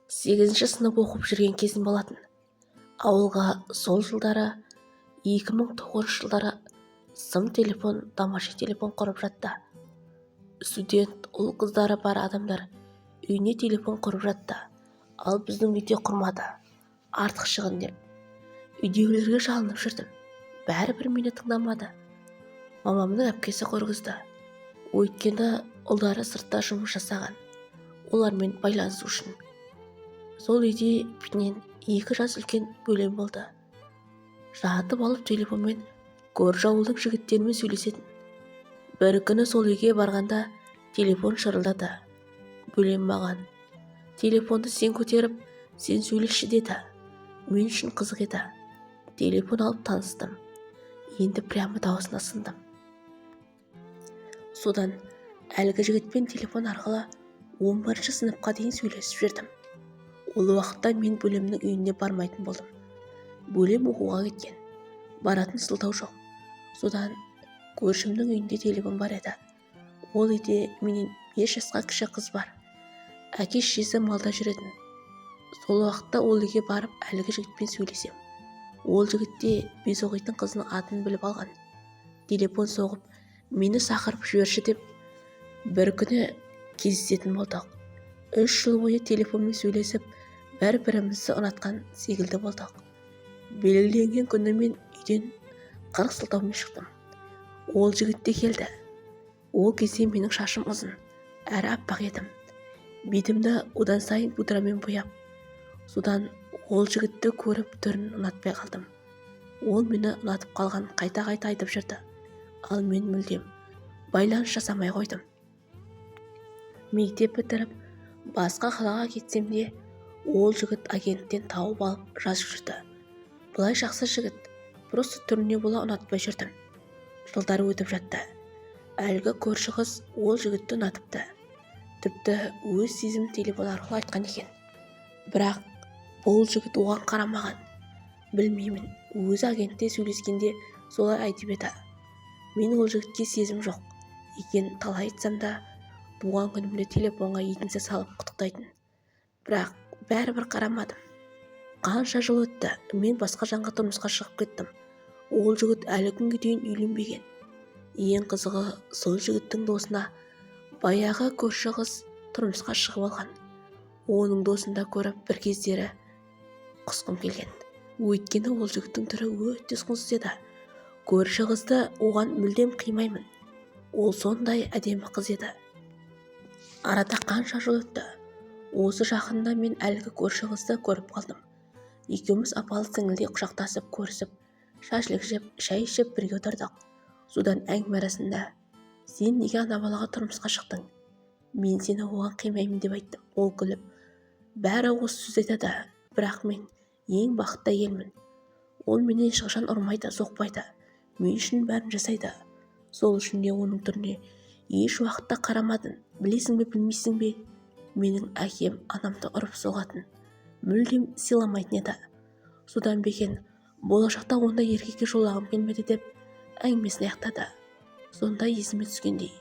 8-ші сынып оқып жүрген кезім болатын. Ауылға сол жылдары 2009 жылдары сым телефон, тамаша телефон құрып жатты. Студент ұл қыздары бар адамдар үйіне телефон құрып жатты. Ал біздің үйде құрмады. Артық шығын деп. Үйдегілерге жалынып жүрдім. Бәрібір мені тыңдамады. Мамамның әпкесі құрғызды. Өйткені ұлдары сыртта жұмыс жасаған. Олармен байланысу үшін. Сол үйде менен 2 жас үлкен бөлем болды. Жатып алып телефонмен көрші ауылдың жігіттерімен сөйлесетін. Бір күні сол үйге барғанда телефон шырылдады. Бөлем маған: телефонды сен көтеріп, сен сөйлесші деді. Мен үшін қызық еді. Телефон алып таныстым. Енді прямо дауысына сындым. Содан әлгі жігітпен телефон арқылы 11-ші сыныпқа дейін сөйлесіп жүрдім. Ол уақытта мен бөлемнің үйіне бармайтын болдым. Бөлем оқуға кеткен. Баратын сылтау жоқ. Содан көршімнің үйінде телефон бар еді. Ол үйде менен 5 жасқа кіші қыз бар. Әке-шешесі малда жүретін. Сол уақытта ол үйге барып әлгі жігітпен сөйлесем. Ол жігітте без оқитын қыздың атын біліп алған. Телефон соғып, мені шақырып жіберші деп. Бір күні кездесетін болдық. 3 жыл бойы телефонмен сөйлесіп, бір-бірімізді ұнатқан секілді болдық. Белгіленген күні мен үйден 40 сылтаумен шықтым. Ол жігіт те келді. Ол кезде менің шашым ұзын, әрі аппақ едім. Бетімді одан сайын пудрамен бояп. Содан ол жігітті көріп түрін ұнатпай қалдым. Ол мені ұнатып қалған қайта-қайта айтып жүрді. Ал мен мүлдем байланыс жасамай қойдым. Мектеп бітіріп, басқа қалаға кетсем де, ол жігіт агенттен тауып алып жазып жүрді. Бұлай жақсы жігіт, просто түріне бола ұнатпай жүрдім. Жылдар өтіп жатты. Әлгі көрші қыз ол жігітті ұнатыпты. Тіпті өз сезімін телефон арқылы айтқан екен. Бірақ бұл жігіт оған қарамаған. Білмеймін, өзі агентте сөйлескенде солай айтып еді. Мен ол жігітке сезім жоқ екен талай айтсам да, туған күнімде телефонға егінсе салып құттықтайтын. Бірақ бәрібір қарамадым. Қанша жыл өтті, мен басқа жанға тұрмысқа шығып кеттім. Ол жігіт әлі күнге дейін үйленбеген. Ең қызығы, сол жігіттің досына баяғы көрші қыз тұрмысқа шығып алған. Оның досында көріп бір кездері құсқым келген. Өйткені ол жігіттің түрі өте сұңсыз еді. Көрші қызды оған мүлдем қимаймын. Ол сондай әдемі қыз еді. Арада қанша жыл өтті. Осы жақында мен әлгі көрші қызды көріп қалдым. Екеуміз апалы-сіңілдей құшақтасып көрісіп, шашлық жеп, шай ішіп бірге отырдық. Содан әңгіме арасында: сен неге ана балаға тұрмысқа шықтың? Мен сені оған қимаймын деп айттым. Ол күліп: бәрі осы сөз айтады, бірақ мен ең бақытты әйелмін. Ол менен ешқашан ұрмайды, соқпайды. Мен үшін бәрін жасайды. Сол үшін де оның түріне еш уақытта қарамадым. Білесің бе, білмейсің бе? Менің әкем анамды ұрып соғатын. Мүлдем сыйламайтын еді. Содан бекен болашақта ондай еркекке жолағым келмеді деп әңгімесін аяқтады. Сонда есіме түскендей,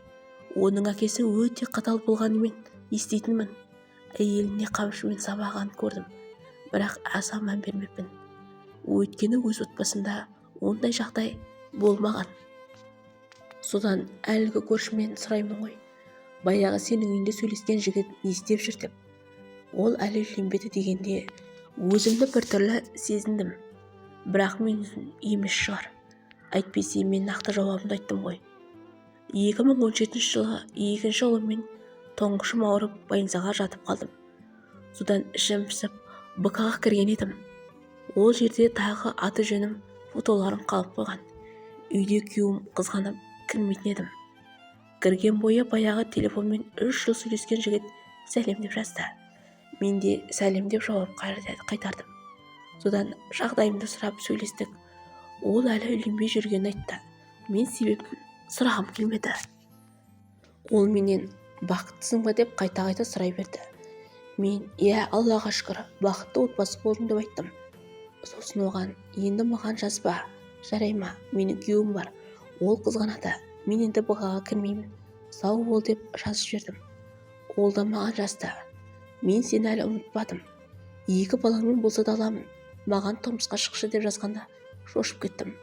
оның әкесі өте қатал болғанымен еститінмін. Әйеліне қамшымен сабағанын көрдім. Бірақ аса мән бермеппін. Өйткені өз отбасында ондай жағдай болмаған. Содан әлгі көршімен сұраймын ғой: баяғы сенің үйінде сөйлескен жігіт не істеп жүр деп. Ол әлі үйленбеді дегенде өзімді біртүрлі сезіндім. Бірақ мен емес шығар. Әйтпесе мен нақты жауабымды айттым ғой. 2017 жылы 2-ші ұлыммен тұңғышым ауырып больницаға жатып қалдым. Содан ішім пісіп БК-ға кірген едім. Ол жерде тағы аты жөнім, фотоларым қалып қойған. Үйде күйеуім қызғанып кірмейтін едім. Кірген бойы баяғы телефонмен 3 жыл сөйлескен жігіт сәлем деп жазды. Мен де сәлем деп жауап қайтардым. Содан жағдайымды сұрап сөйлестік. Ол әлі үйленбей жүргенін айтты. Мен себебін сұрағым келмеді. Ол менен бақыттысың ба деп қайта-қайта сұрай берді. Мен иә, Аллаға шүкір, бақытты отбасы болдым деп айттым. Сосын оған: енді маған жазба, жарай ма, менің күйеуім бар, ол қызғанады, мен енді БК-ға кірмеймін, сау бол деп жазып жібердім. Ол да маған жазды: мен сені әлі ұмытпадым, 2 балаңмен болса да аламын, маған тұрмысқа шықшы деп жазғанда шошып кеттім.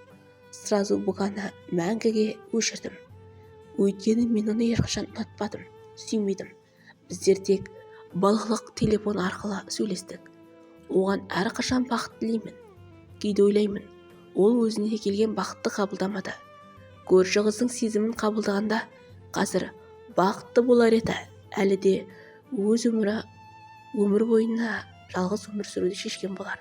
Сразу бұғаны мәңгіге өшірдім. Өйткені мен оны ешқашан ұнатпадым, сүймедім. Біздер тек балалық телефон арқылы сөйлестік. Оған әрқашан бақыт тілеймін. Кейде ойлаймын, ол өзіне келген бақытты қабылдамады. Көрші қыздың сезімін қабылдағанда қазір бақытты болар еді. Әлі де өз өмір бойына жалғыз өмір сүруді шешкен болар.